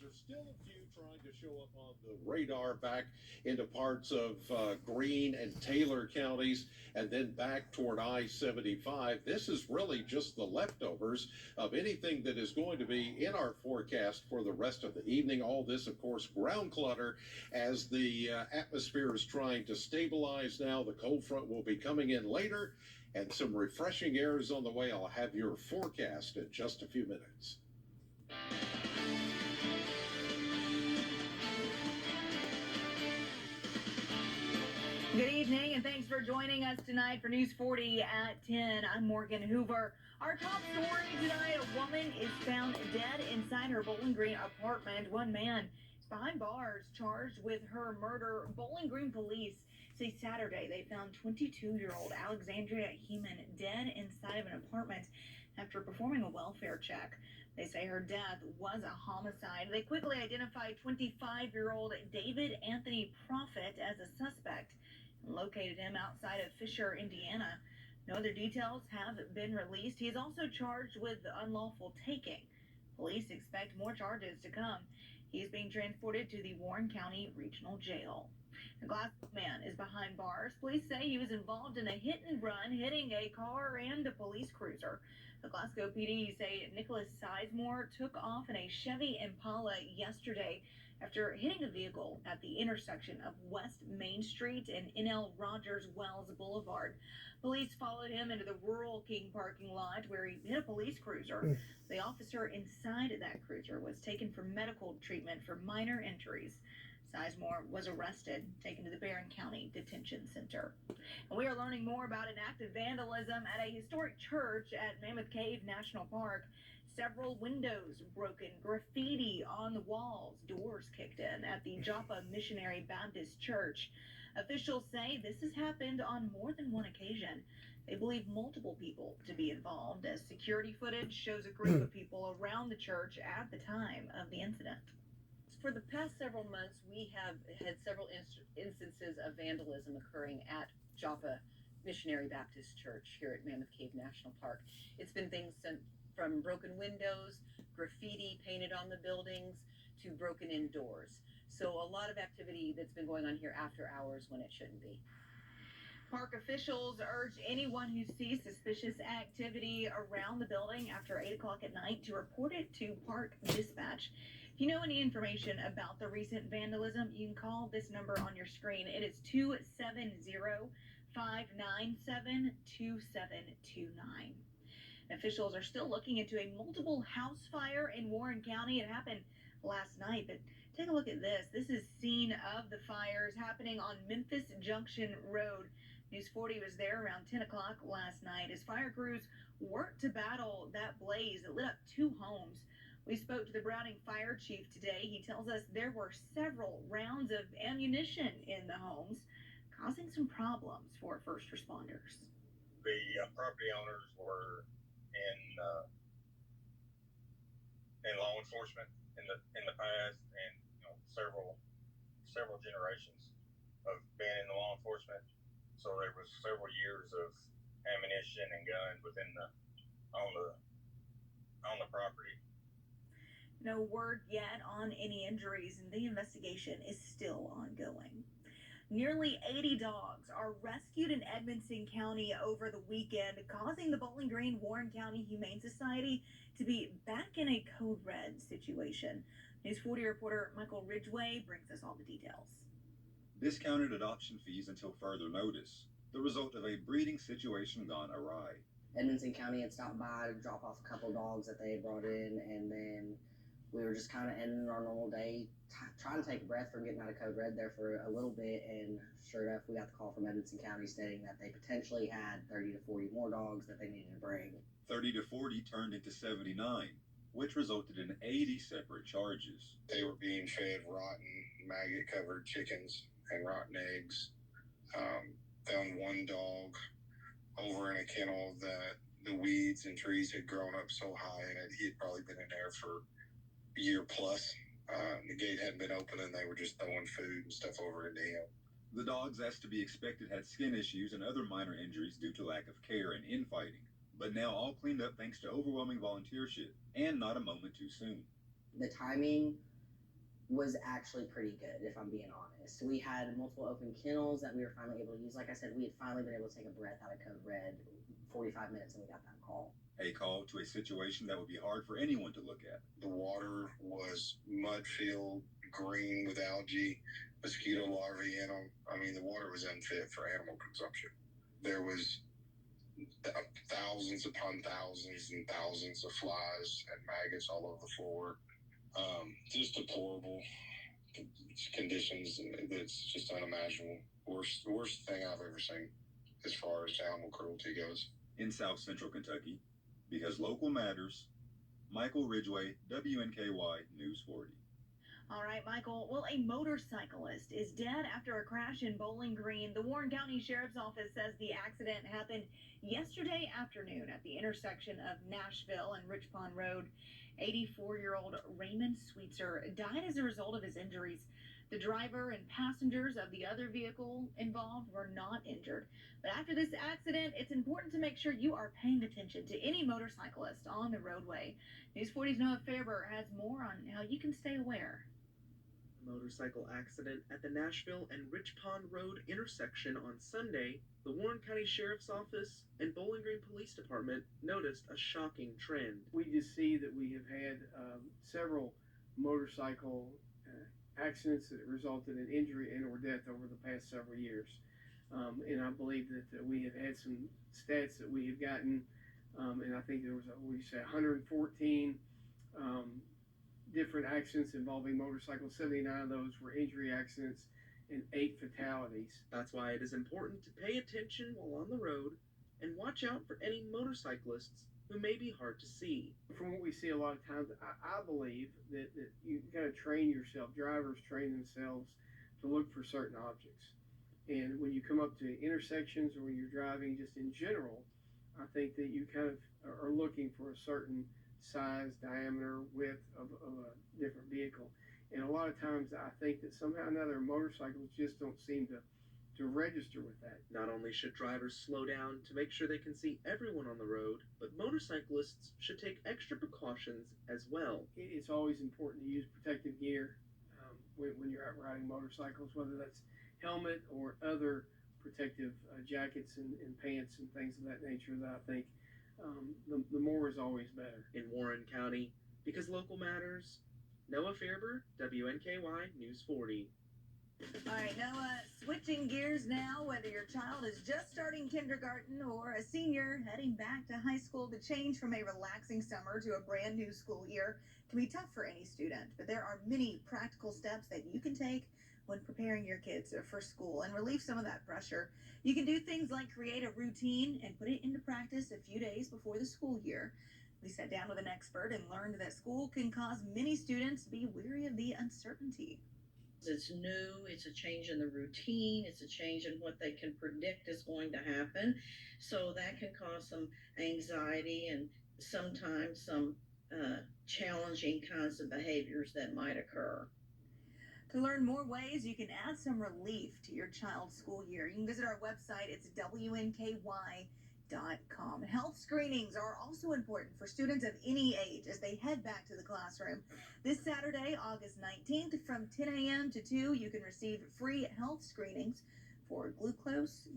There's still a few trying to show up on the radar back into parts of Greene and Taylor counties and then back toward I-75. This is really just the leftovers of anything that is going to be in our forecast for the rest of the evening. All this, of course, ground clutter as the atmosphere is trying to stabilize now. The cold front will be coming in later and some refreshing air is on the way. I'll have your forecast in just a few minutes. Good evening, and thanks for joining us tonight for News 40 at 10. I'm Morgan Hoover. Our top story tonight, a woman is found dead inside her Bowling Green apartment. One man is behind bars charged with her murder. Bowling Green police say Saturday they found 22-year-old Alexandria Heeman dead inside of an apartment after performing a welfare check. They say her death was a homicide. They quickly identified 25-year-old David Anthony Profit as a suspect and located him outside of Fisher, Indiana. No other details have been released. He is also charged with unlawful taking. Police expect more charges to come. He is being transported to the Warren County Regional Jail. A Glasgow man is behind bars. Police say he was involved in a hit and run, hitting a car and a police cruiser. The Glasgow PD say Nicholas Sizemore took off in a Chevy Impala yesterday after hitting a vehicle at the intersection of West Main Street and NL Rogers Wells Boulevard. Police followed him into the Rural King parking lot where he hit a police cruiser. The officer inside that cruiser was taken for medical treatment for minor injuries. Sizemore was arrested, taken to the Barron County Detention Center. And we are learning more about an act of vandalism at a historic church at Mammoth Cave National Park. Several windows broken, graffiti on the walls, doors kicked in at the Joppa Missionary Baptist Church. Officials say this has happened on more than one occasion. They believe multiple people to be involved, as security footage shows a group of people around the church at the time of the incident. For the past several months, we have had several instances of vandalism occurring at Joppa Missionary Baptist Church here at Mammoth Cave National Park. It's been things from broken windows, graffiti painted on the buildings, to broken in doors. So a lot of activity that's been going on here after hours when it shouldn't be. Park officials urge anyone who sees suspicious activity around the building after 8 o'clock at night to report it to Park Dispatch. If you know any information about the recent vandalism, you can call this number on your screen. It is 270-597-2729. Officials are still looking into a multiple house fire in Warren County. It happened last night, but take a look at this. This is scene of the fires happening on Memphis Junction Road. News 40 was there around 10 o'clock last night as fire crews worked to battle that blaze that lit up 2 homes. We spoke to the Browning fire chief today. He tells us there were several rounds of ammunition in the homes, causing some problems for first responders. The property owners were in law enforcement in the past, and several generations of being in the law enforcement. So there was several years of ammunition and guns on the property. No word yet on any injuries, and the investigation is still ongoing. Nearly 80 dogs are rescued in Edmonson County over the weekend, causing the Bowling Green Warren County Humane Society to be back in a code red situation. News 40 reporter Michael Ridgway brings us all the details. Discounted adoption fees until further notice, the result of a breeding situation gone awry. Edmonson County had stopped by to drop off a couple dogs that they had brought in, and then we were just kind of ending our normal day, trying to take a breath from getting out of code red there for a little bit, and sure enough, we got the call from Edmonson County stating that they potentially had 30 to 40 more dogs that they needed to bring. 30 to 40 turned into 79, which resulted in 80 separate charges. They were being fed rotten, maggot-covered chickens and rotten eggs. Found one dog over in a kennel that the weeds and trees had grown up so high in it, he had probably been in there for a year plus. The gate hadn't been open, and they were just throwing food and stuff over into him. The dogs, as to be expected, had skin issues and other minor injuries due to lack of care and infighting, but now all cleaned up thanks to overwhelming volunteership and not a moment too soon. The timing was actually pretty good, if I'm being honest. We had multiple open kennels that we were finally able to use. Like I said, we had finally been able to take a breath out of code red 45 minutes and we got that call. A call to a situation that would be hard for anyone to look at. The water was mud-filled, green with algae, mosquito larvae in them. I mean, the water was unfit for animal consumption. There was thousands upon thousands and thousands of flies and maggots all over the floor. Just deplorable conditions. It's just unimaginable. Worst thing I've ever seen as far as animal cruelty goes. In South Central Kentucky, because local matters, Michael Ridgway, WNKY News 40. All right, Michael. Well, a motorcyclist is dead after a crash in Bowling Green. The Warren County Sheriff's Office says the accident happened yesterday afternoon at the intersection of Nashville and Rich Pond Road. 84-year-old Raymond Sweetser died as a result of his injuries. The driver and passengers of the other vehicle involved were not injured. But after this accident, it's important to make sure you are paying attention to any motorcyclist on the roadway. News 40's Noah Fairber has more on how you can stay aware. Motorcycle accident at the Nashville and Rich Pond Road intersection on Sunday, the Warren County Sheriff's Office and Bowling Green Police Department noticed a shocking trend. We just see that we have had several motorcycle accidents that resulted in injury and or death over the past several years. And I believe that we have had some stats that we have gotten, and I think there was, 114 different accidents involving motorcycles. 79 of those were injury accidents and 8 fatalities. That's why it is important to pay attention while on the road and watch out for any motorcyclists who may be hard to see. From what we see a lot of times, I believe that you kind of train yourself, drivers train themselves to look for certain objects. And when you come up to intersections or when you're driving just in general, I think that you kind of are looking for a certain size, diameter, width of a different vehicle. And a lot of times I think that somehow or another motorcycles just don't seem to register with that. Not only should drivers slow down to make sure they can see everyone on the road, but motorcyclists should take extra precautions as well. It's always important to use protective gear when you're out riding motorcycles, whether that's helmet or other protective jackets and pants and things of that nature. That I think the more is always better. In Warren County, because local matters, Noah Fairber, WNKY News 40. All right, Noah, switching gears now, whether your child is just starting kindergarten or a senior heading back to high school, the change from a relaxing summer to a brand new school year can be tough for any student. But there are many practical steps that you can take when preparing your kids for school and relieve some of that pressure. You can do things like create a routine and put it into practice a few days before the school year. We sat down with an expert and learned that school can cause many students to be weary of the uncertainty. It's new, it's a change in the routine, it's a change in what they can predict is going to happen. So that can cause some anxiety and sometimes some challenging kinds of behaviors that might occur. To learn more ways you can add some relief to your child's school year, you can visit our website. It's WNKY.com. Health screenings are also important for students of any age as they head back to the classroom. This Saturday, August 19th, from 10 a.m. to 2, you can receive free health screenings for glucose,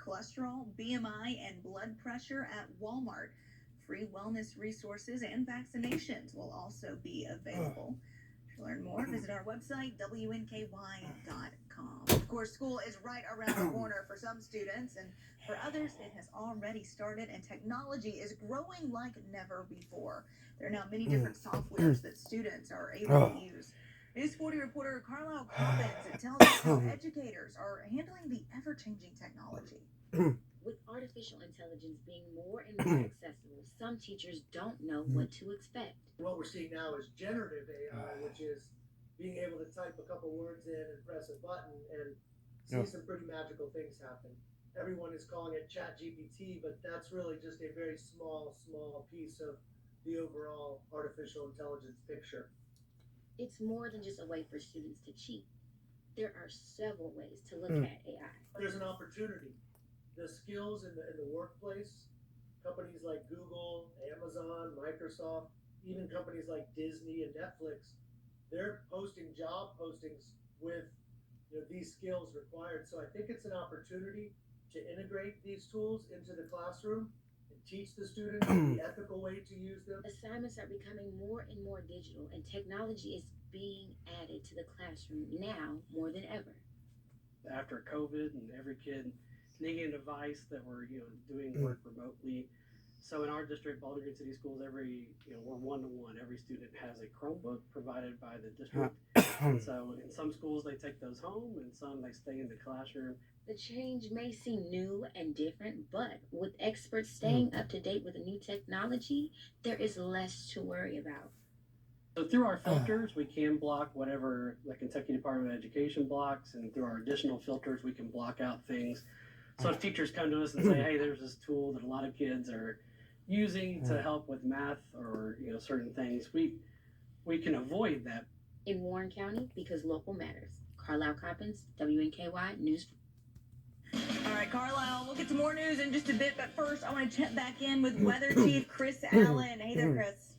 cholesterol, BMI, and blood pressure at Walmart. Free wellness resources and vaccinations will also be available. To learn more, visit our website, WNKY.com. Of course, school is right around the corner for some students, and for others, it has already started, and technology is growing like never before. There are now many different softwares that students are able to use. News 40 reporter Carlisle Coppins tells us how educators are handling the ever-changing technology. With artificial intelligence being more and more accessible, some teachers don't know what to expect. What we're seeing now is generative AI, which is being able to type a couple words in and press a button and see some pretty magical things happen. Everyone is calling it ChatGPT, but that's really just a very small piece of the overall artificial intelligence picture. It's more than just a way for students to cheat. There are several ways to look at AI. There's an opportunity. The skills in the workplace, companies like Google, Amazon, Microsoft, even companies like Disney and Netflix, they're posting job postings with these skills required. So I think it's an opportunity to integrate these tools into the classroom and teach the students the ethical way to use them. Assignments are becoming more and more digital, and technology is being added to the classroom now more than ever. After COVID and every kid needing a device that we're doing work remotely. So in our district, Baldwin Green City Schools, we're 1-to-1. Every student has a Chromebook provided by the district. So in some schools they take those home, and some they stay in the classroom. The change may seem new and different, but with experts staying up to date with the new technology, there is less to worry about. So through our filters, we can block whatever the Kentucky Department of Education blocks, and through our additional filters, we can block out things. So if teachers come to us and say, hey, there's this tool that a lot of kids are using to help with math or certain things, we can avoid that. In Warren County, because local matters. Carlisle Coppins, WNKY News. All right, Carlisle, we'll get to more news in just a bit, but first I want to check back in with Weather Chief Chris Allen. Hey there, Chris.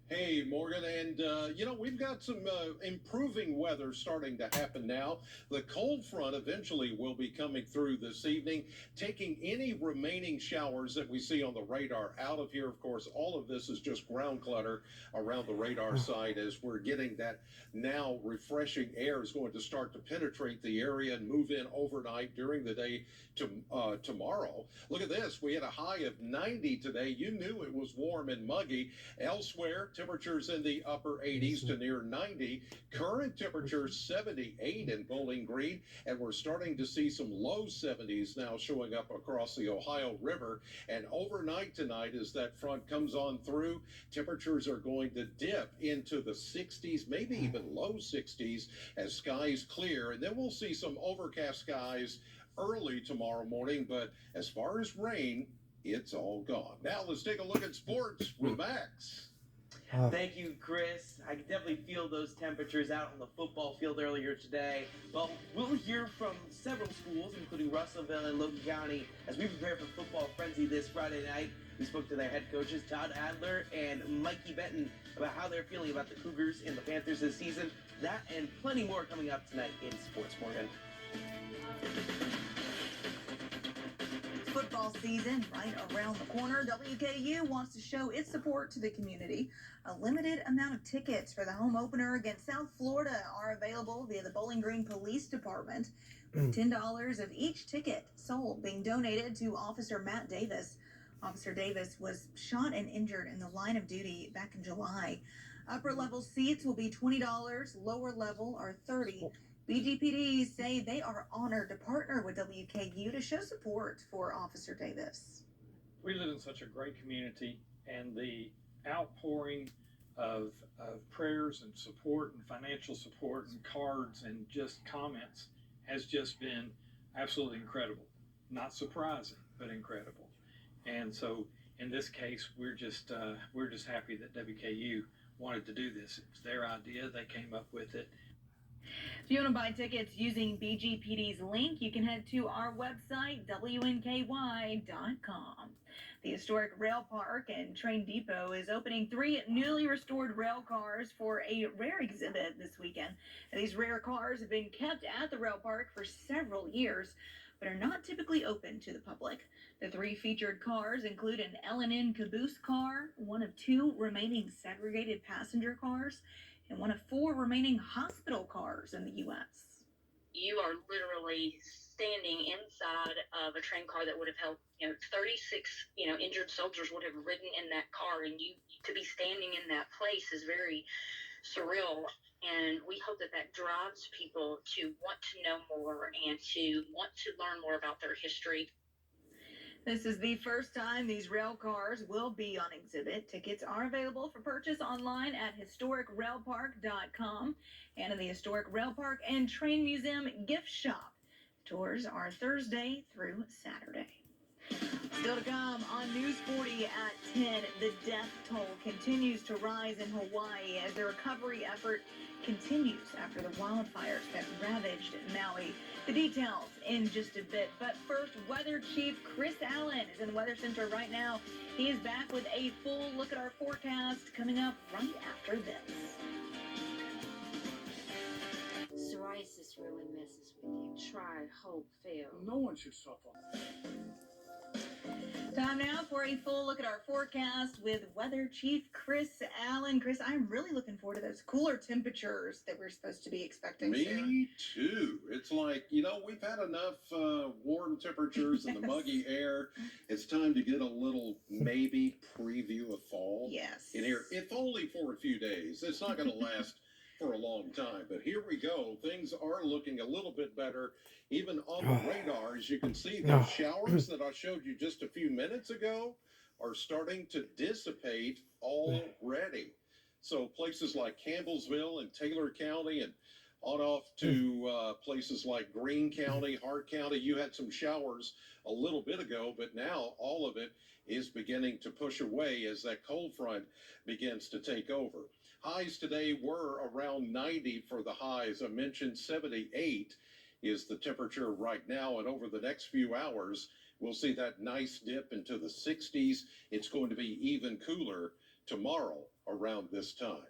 Hey, Morgan, and we've got some improving weather starting to happen now. The cold front eventually will be coming through this evening, taking any remaining showers that we see on the radar out of here. Of course, all of this is just ground clutter around the radar side as we're getting that now refreshing air is going to start to penetrate the area and move in overnight during the day to tomorrow. Look at this. We had a high of 90 today. You knew it was warm and muggy. Elsewhere, temperatures in the upper 80s to near 90. Current temperatures 78 in Bowling Green, and we're starting to see some low 70s now showing up across the Ohio River. And overnight tonight, as that front comes on through, temperatures are going to dip into the 60s, maybe even low 60s as skies clear. And then we'll see some overcast skies early tomorrow morning, but as far as rain, it's all gone. Now let's take a look at sports with Max. Thank you, Chris. I can definitely feel those temperatures out on the football field earlier today. Well, we'll hear from several schools, including Russellville and Logan County, as we prepare for football frenzy this Friday night. We spoke to their head coaches, Todd Adler and Mikey Benton, about how they're feeling about the Cougars and the Panthers this season. That and plenty more coming up tonight in Sports Morgan. Football season right around the corner. WKU wants to show its support to the community. A limited amount of tickets for the home opener against South Florida are available via the Bowling Green Police Department, with $10 of each ticket sold being donated to Officer Matt Davis. Officer Davis was shot and injured in the line of duty back in July. Upper level seats will be $20, lower level are $30. BGPD say they are honored to partner with WKU to show support for Officer Davis. We live in such a great community, and the outpouring of prayers and support and financial support and cards and just comments has just been absolutely incredible. Not surprising, but incredible. And so in this case, we're just happy that WKU wanted to do this. It was their idea. They came up with it. If you want to buy tickets using BGPD's link, you can head to our website, WNKY.com. The historic rail park and train depot is opening 3 newly restored rail cars for a rare exhibit this weekend. Now, these rare cars have been kept at the rail park for several years, but are not typically open to the public. The 3 featured cars include an L&N caboose car, one of 2 remaining segregated passenger cars, and one of 4 remaining hospital cars in the U.S. You are literally standing inside of a train car that would have held, 36, injured soldiers would have ridden in that car, and you to be standing in that place is very surreal. And we hope that drives people to want to know more and to want to learn more about their history. This is the first time these rail cars will be on exhibit. Tickets are available for purchase online at historicrailpark.com and in the Historic Rail Park and Train Museum gift shop. Tours are Thursday through Saturday. Still to come on News 40 at 10, the death toll continues to rise in Hawaii as the recovery effort continues after the wildfires that ravaged Maui. The details in just a bit, but first, Weather Chief Chris Allen is in the Weather Center right now. He is back with a full look at our forecast coming up right after this. this really messes with you. Try, hope, fail. No one should suffer. Time now for a full look at our forecast with Weather Chief Chris Allen. Chris, I'm really looking forward to those cooler temperatures that we're supposed to be expecting soon. Me too. It's like, we've had enough warm temperatures and the muggy air. It's time to get a little maybe preview of fall Yes. in here, if only for a few days. It's not going to last for a long time, but here we go. Things are looking a little bit better, even on the radar. As you can see, those showers that I showed you just a few minutes ago are starting to dissipate already. So places like Campbellsville and Taylor County and on off to places like Greene County, Hart County, you had some showers a little bit ago, but now all of it is beginning to push away as that cold front begins to take over. Highs today were around 90 for the highs. I mentioned 78 is the temperature right now, and over the next few hours, we'll see that nice dip into the 60s. It's going to be even cooler tomorrow around this time.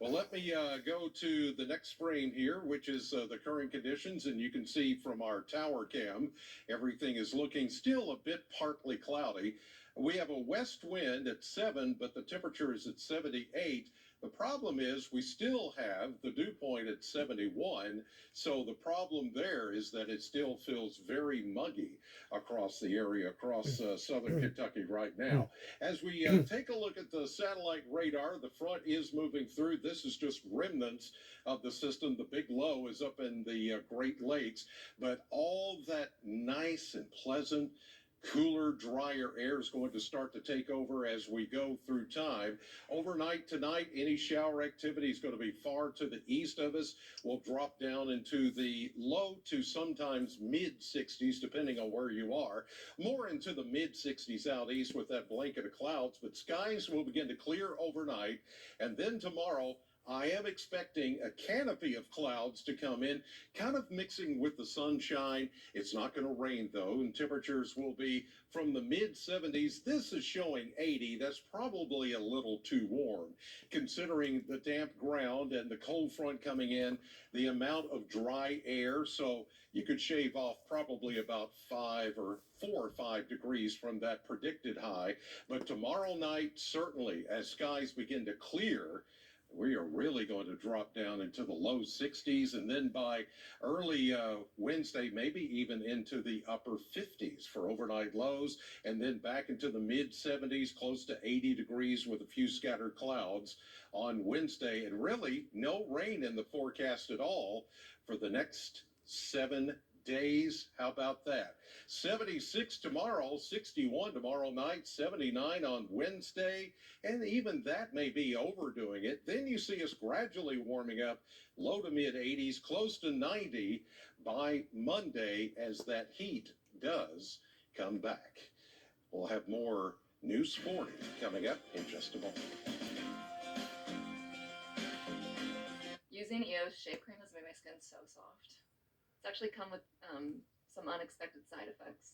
Well, let me go to the next frame here, which is the current conditions, and you can see from our tower cam, everything is looking still a bit partly cloudy. We have a west wind at 7, but the temperature is at 78. The problem is we still have the dew point at 71, so the problem there is that it still feels very muggy across the area, across southern Kentucky right now. As we take a look at the satellite radar, the front is moving through. This is just remnants of the system. The big low is up in the Great Lakes, but all that nice and pleasant cooler, drier air is going to start to take over as we go through time. Overnight tonight, any shower activity is going to be far to the east of us. We'll drop down into the low to sometimes mid-60s, depending on where you are. More into the mid-60s out east with that blanket of clouds, but skies will begin to clear overnight. And then tomorrow, I am expecting a canopy of clouds to come in, kind of mixing with the sunshine. It's not going to rain, though, and temperatures will be from the mid-70s. This is showing 80. That's probably a little too warm, considering the damp ground and the cold front coming in, the amount of dry air. So you could shave off probably about 4 or 5 degrees from that predicted high. But tomorrow night, certainly, as skies begin to clear, we are really going to drop down into the low 60s, and then by early Wednesday, maybe even into the upper 50s for overnight lows, and then back into the mid-70s, close to 80 degrees with a few scattered clouds on Wednesday, and really no rain in the forecast at all for the next 7 days. How about that? 76 tomorrow, 61 tomorrow night, 79 on Wednesday, and even that may be overdoing it. Then you see us gradually warming up, low to mid 80s, close to 90 by Monday as that heat does come back. We'll have more News 40 coming up in just a moment. Using EOS shave cream has made my skin so soft. It's actually come with some unexpected side effects.